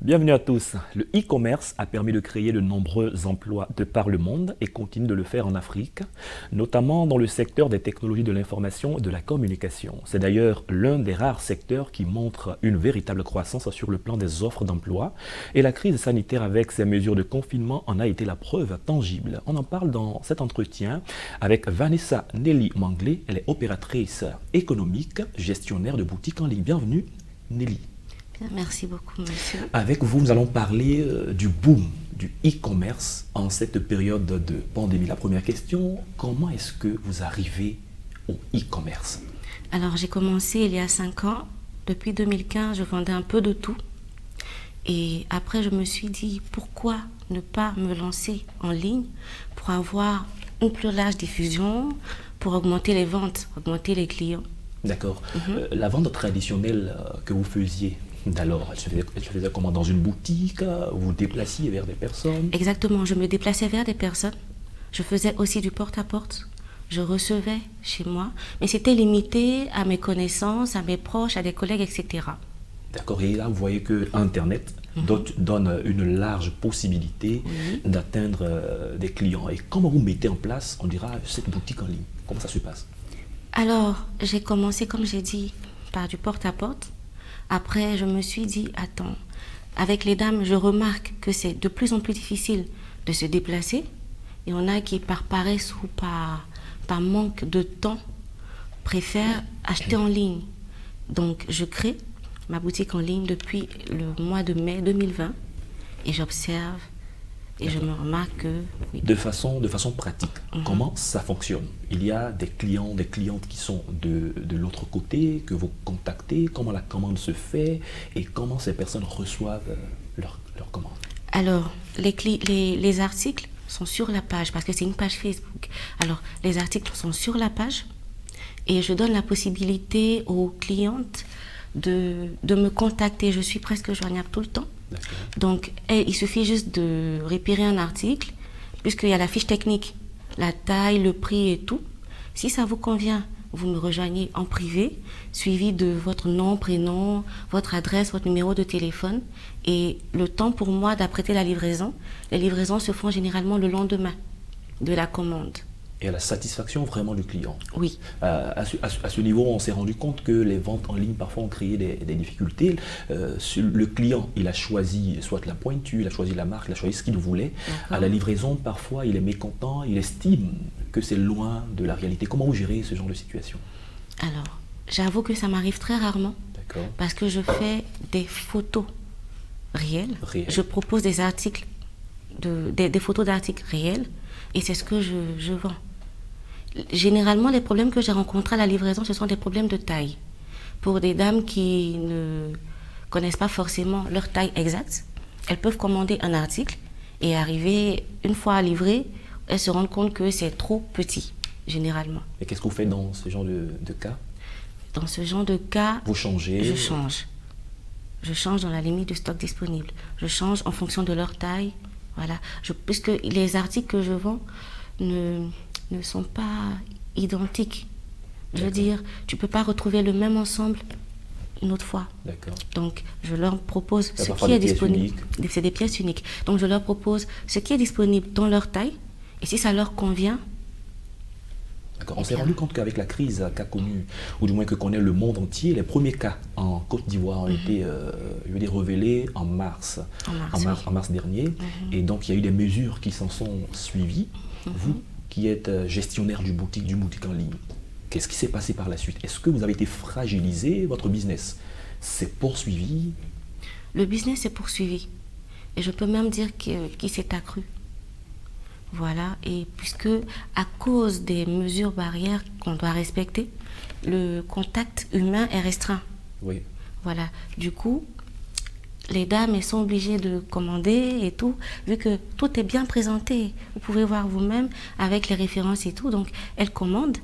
Bienvenue à tous. Le e-commerce a permis de créer de nombreux emplois de par le monde et continue de le faire en Afrique, notamment dans le secteur des technologies de l'information et de la communication. C'est d'ailleurs l'un des rares secteurs qui montre une véritable croissance sur le plan des offres d'emploi et la crise sanitaire avec ses mesures de confinement en a été la preuve tangible. On en parle dans cet entretien avec Vanessa Nelly Manglé. Elle est opératrice économique, gestionnaire de boutique en ligne. Bienvenue Nelly. Merci beaucoup, monsieur. Avec vous, nous allons parler du boom du e-commerce en cette période de pandémie. La première question, comment est-ce que vous arrivez au e-commerce? Alors, j'ai commencé il y a 5 ans. Depuis 2015, je vendais un peu de tout. Et après, je me suis dit, pourquoi ne pas me lancer en ligne pour avoir une plus large diffusion, pour augmenter les ventes, augmenter les clients. D'accord. La vente traditionnelle que vous faisiez, d'alors, elle se faisait comment? Dans une boutique? Vous vous déplaciez vers des personnes? Exactement, je me déplaçais vers des personnes. Je faisais aussi du porte-à-porte. Je recevais chez moi, mais c'était limité à mes connaissances, à mes proches, à des collègues, etc. D'accord. Et là, vous voyez que Internet donne une large possibilité d'atteindre des clients. Et comment vous mettez en place, on dira, cette boutique en ligne? Comment ça se passe? Alors, j'ai commencé, comme j'ai dit, par du porte-à-porte. Après, je me suis dit, attends, avec les dames, je remarque que c'est de plus en plus difficile de se déplacer. Et on a qui, par paresse ou par manque de temps, préfèrent acheter en ligne. Donc, je crée ma boutique en ligne depuis le mois de mai 2020 et j'observe et je me remarque que... Oui. De façon pratique, comment ça fonctionne? Il y a des clients, des clientes qui sont de l'autre côté, que vous contactez, comment la commande se fait et comment ces personnes reçoivent leur commande? Alors, les articles sont sur la page parce que c'est une page Facebook. Alors, les articles sont sur la page et je donne la possibilité aux clientes de me contacter. Je suis presque joignable tout le temps. Donc, il suffit juste de repérer un article, puisqu'il y a la fiche technique, la taille, le prix et tout. Si ça vous convient, vous me rejoignez en privé, suivi de votre nom, prénom, votre adresse, votre numéro de téléphone. Et le temps pour moi d'apprêter la livraison, les livraisons se font généralement le lendemain de la commande. Et à la satisfaction vraiment du client. Oui. À ce niveau, on s'est rendu compte que les ventes en ligne parfois ont créé des difficultés. Le client, il a choisi soit la pointure, il a choisi la marque, il a choisi ce qu'il voulait. À la livraison, parfois, il est mécontent, il estime que c'est loin de la réalité. Comment vous gérez ce genre de situation? Alors, j'avoue que ça m'arrive très rarement. D'accord. Parce que je fais des photos réelles. Je propose des articles, des photos d'articles réels et c'est ce que je vends. Généralement, les problèmes que j'ai rencontrés à la livraison, ce sont des problèmes de taille. Pour des dames qui ne connaissent pas forcément leur taille exacte, elles peuvent commander un article et arriver, une fois à livrer, elles se rendent compte que c'est trop petit, généralement. Et qu'est-ce que vous faites dans ce genre de cas? Dans ce genre de cas, vous changez? Je change. Je change dans la limite du stock disponible. Je change en fonction de leur taille. Voilà. Puisque les articles que je vends ne sont pas identiques. Je veux dire, tu ne peux pas retrouver le même ensemble une autre fois. D'accord. Donc, je leur propose ce qui est disponible. C'est des pièces uniques. Donc, je leur propose ce qui est disponible dans leur taille. Et si ça leur convient... D'accord. On s'est rendu compte qu'avec la crise qu'a connue, ou du moins que connaît le monde entier, les premiers cas en Côte d'Ivoire ont été révélés en mars dernier. Et donc, il y a eu des mesures qui s'en sont suivies. Vous, qui êtes gestionnaire du boutique en ligne, qu'est-ce qui s'est passé par la suite? Est-ce que vous avez été fragilisé? Votre business s'est poursuivi? Le business s'est poursuivi. Et je peux même dire qu'il s'est accru. Voilà. Et puisque, à cause des mesures barrières qu'on doit respecter, le contact humain est restreint. Oui. Voilà. Du coup, les dames, elles sont obligées de commander et tout, vu que tout est bien présenté. Vous pouvez voir vous-même avec les références et tout. Donc, elles commandent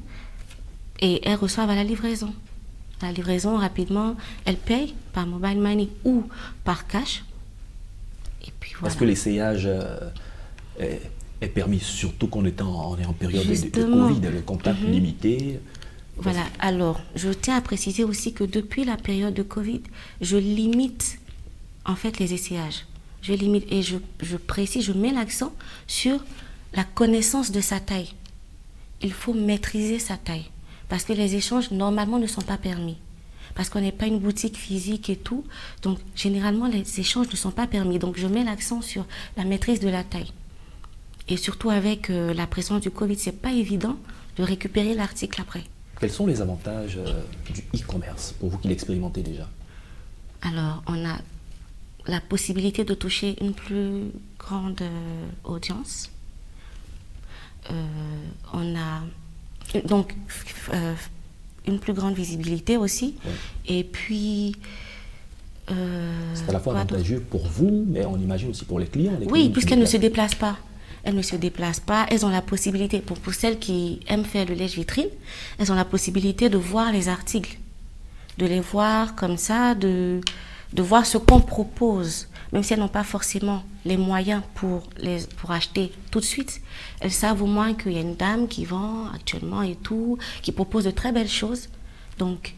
et elles reçoivent à la livraison. La livraison, rapidement, elles payent par mobile money ou par cash. Et puis voilà. Est-ce que l'essayage est permis, surtout qu'on est en période de Covid, le contact limité? Voilà. Alors, je tiens à préciser aussi que depuis la période de Covid, je limite en fait les essayages. Je limite et je précise, je mets l'accent sur la connaissance de sa taille. Il faut maîtriser sa taille parce que les échanges normalement ne sont pas permis. Parce qu'on n'est pas une boutique physique et tout, donc généralement les échanges ne sont pas permis. Donc je mets l'accent sur la maîtrise de la taille. Et surtout avec la présence du Covid, c'est pas évident de récupérer l'article après. Quels sont les avantages du e-commerce pour vous qui l'expérimentez déjà? Alors, on a la possibilité de toucher une plus grande audience. On a donc une plus grande visibilité aussi. Ouais. Et puis... c'est à la fois avantageux pour vous, mais on imagine aussi pour les clients. Oui, puisqu'elles ne se déplacent pas. Elles ne se déplacent pas. Elles ont la possibilité, pour celles qui aiment faire le lèche-vitrine, elles ont la possibilité de voir les articles, de les voir comme ça, de voir ce qu'on propose. Même si elles n'ont pas forcément les moyens pour acheter tout de suite, elles savent au moins qu'il y a une dame qui vend actuellement et tout, qui propose de très belles choses. Donc,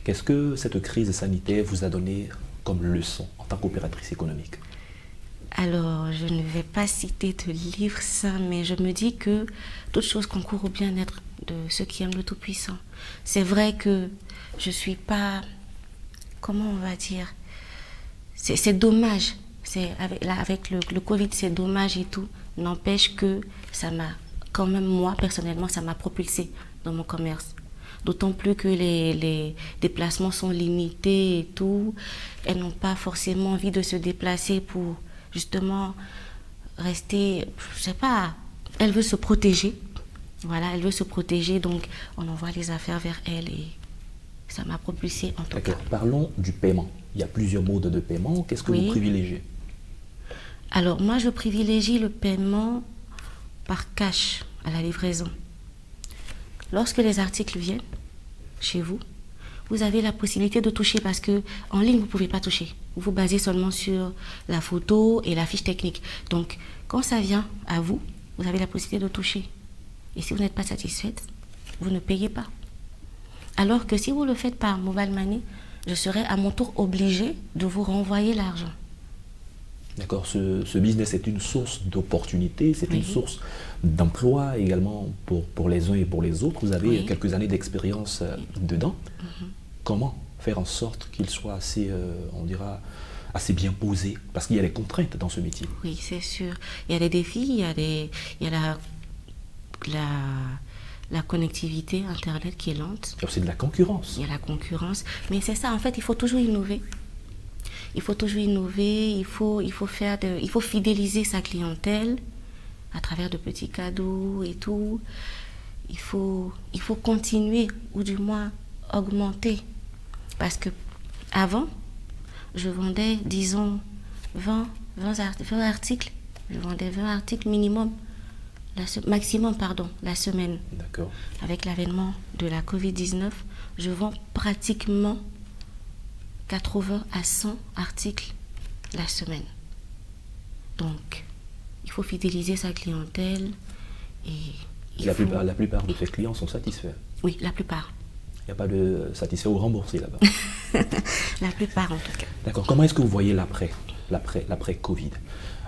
qu'est-ce que cette crise sanitaire vous a donné comme leçon en tant qu'opératrice économique? Alors, je ne vais pas citer de livre ça, mais je me dis que toute chose concourt au bien-être de ceux qui aiment le Tout-Puissant. C'est vrai que je ne suis pas... Comment on va dire? C'est dommage. Avec le Covid, c'est dommage et tout. N'empêche que ça m'a, quand même moi, personnellement, ça m'a propulsé dans mon commerce. D'autant plus que les déplacements sont limités et tout. Elles n'ont pas forcément envie de se déplacer pour justement rester, je sais pas, elle veut se protéger. Voilà, elle veut se protéger, donc on envoie les affaires vers elle et ça m'a propulsé en tout cas. Parlons du paiement. Il y a plusieurs modes de paiement. Qu'est-ce que vous privilégiez? Alors moi, je privilégie le paiement par cash à la livraison. Lorsque les articles viennent chez vous, vous avez la possibilité de toucher parce que en ligne, vous ne pouvez pas toucher. Vous vous basez seulement sur la photo et la fiche technique. Donc, quand ça vient à vous, vous avez la possibilité de toucher. Et si vous n'êtes pas satisfaite, vous ne payez pas. Alors que si vous le faites par Mobile Money, je serai à mon tour obligée de vous renvoyer l'argent. D'accord, ce business est une source d'opportunités, c'est une source d'emploi également pour les uns et pour les autres. Vous avez quelques années d'expérience dedans. Comment faire en sorte qu'il soit assez, on dira, assez bien posé? Parce qu'il y a des contraintes dans ce métier. Oui, c'est sûr. Il y a des défis, il y a la connectivité Internet qui est lente. C'est de la concurrence. Il y a la concurrence. Mais c'est ça, en fait, il faut toujours innover. Il faut toujours innover, il faut fidéliser sa clientèle à travers de petits cadeaux et tout. Il faut continuer, ou du moins augmenter. Parce que avant, je vendais, disons, 20 articles. Je vendais 20 articles minimum, maximum, la semaine. D'accord. Avec l'avènement de la Covid-19, je vends pratiquement 80 à 100 articles la semaine. Donc, il faut fidéliser sa clientèle et la plupart de ses clients sont satisfaits. Oui, la plupart. Il n'y a pas de satisfait ou remboursé là-bas. La plupart en tout cas. D'accord. Comment est-ce que vous voyez l'après-Covid?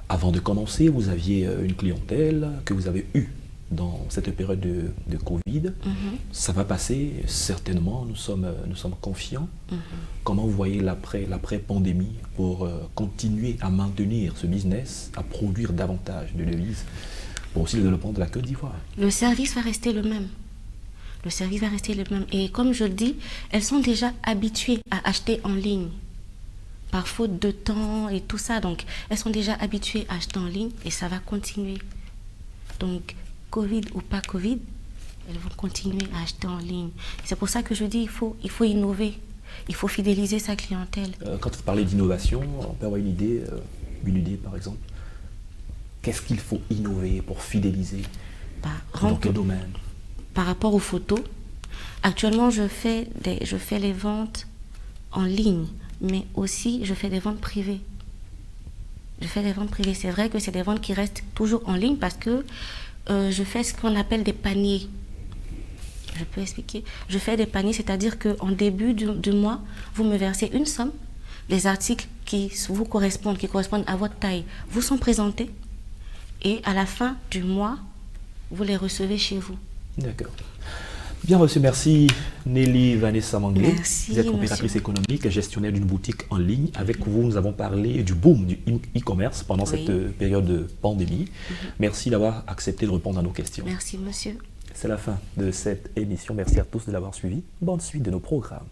Avant de commencer, vous aviez une clientèle que vous avez eue dans cette période de Covid. Ça va passer, certainement, nous sommes confiants. Comment vous voyez l'après-pandémie pour continuer à maintenir ce business, à produire davantage de devises pour aussi le développement de la Côte d'Ivoire? Le service va rester le même. Le service va rester le même. Et comme je le dis, elles sont déjà habituées à acheter en ligne, par faute de temps et tout ça. Donc, elles sont déjà habituées à acheter en ligne et ça va continuer. Donc, Covid ou pas Covid, elles vont continuer à acheter en ligne. C'est pour ça que je dis il faut innover. Il faut fidéliser sa clientèle. Quand vous parlez d'innovation, on peut avoir une idée par exemple. Qu'est-ce qu'il faut innover pour fidéliser? Dans quel domaine? Par rapport aux photos, actuellement je fais les ventes en ligne, mais aussi je fais des ventes privées. C'est vrai que c'est des ventes qui restent toujours en ligne parce que je fais ce qu'on appelle des paniers. Je peux expliquer. Je fais des paniers, c'est-à-dire qu'en début du mois, vous me versez une somme. les articles qui vous correspondent, qui correspondent à votre taille, vous sont présentés et à la fin du mois, vous les recevez chez vous. D'accord. Bien reçu, merci Nelly Vanessa Mangué. Merci, vous êtes opératrice économique et gestionnaire d'une boutique en ligne. Avec vous, nous avons parlé du boom du e-commerce pendant cette période de pandémie. Merci d'avoir accepté de répondre à nos questions. Merci, monsieur. C'est la fin de cette émission. Merci à tous de l'avoir suivi. Bonne suite de nos programmes.